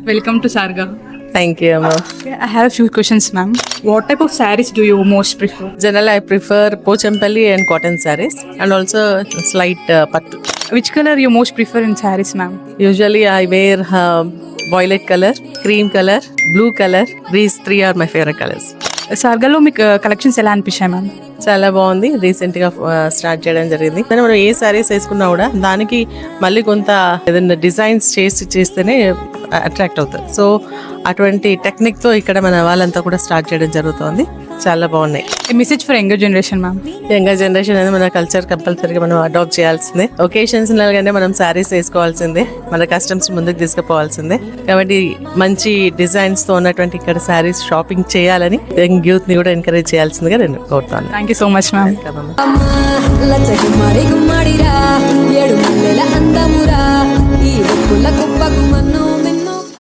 Welcome to Sarga. Thank you, ma'am. I have a few questions, ma'am. What type of sarees do you most prefer? Generally, I prefer pochampalli and cotton sarees and also slight pattu. Which color you most prefer in sarees, ma'am? Usually, I wear violet color, cream color, blue color. These three are my favorite colors. సార్గాలో మీకు collections ఎలా అనిపించాయి ma'am? చాలా బాగుంది. రీసెంట్గా start చేయడం జరిగింది. కానీ మనం ఏ సారీస్ వేసుకున్నా కూడా దానికి మళ్ళీ కొంత ఏదైనా డిజైన్స్ చేస్తేనే అట్రాక్ట్ అవుతుంది. సో అటువంటి టెక్నిక్తో ఇక్కడ మన వాళ్ళంతా కూడా స్టార్ట్ చేయడం జరుగుతుంది. చాలా బాగున్నాయి. Message for younger generation ma'am. Younger generation అనేది మన కల్చర్ కంపల్సరీగా మనం అడాప్ట్ చేయాల్సిందే. ఒకేషన్స్ లాగానే మనం శారీస్ వేసుకోవాల్సిందే, మన కస్టమ్స్ ముందుకు తీసుకుపోవాల్సిందే. కాబట్టి మంచి డిజైన్స్తో ఉన్నటువంటి ఇక్కడ శారీస్ షాపింగ్ చేయాలని యంగ్ యూత్ ని కూడా ఎంకరేజ్ చేయాల్సిందిగా నేను కోరుతాను. Thank you so much ma'am. ఈ కుప్పకు మన్ను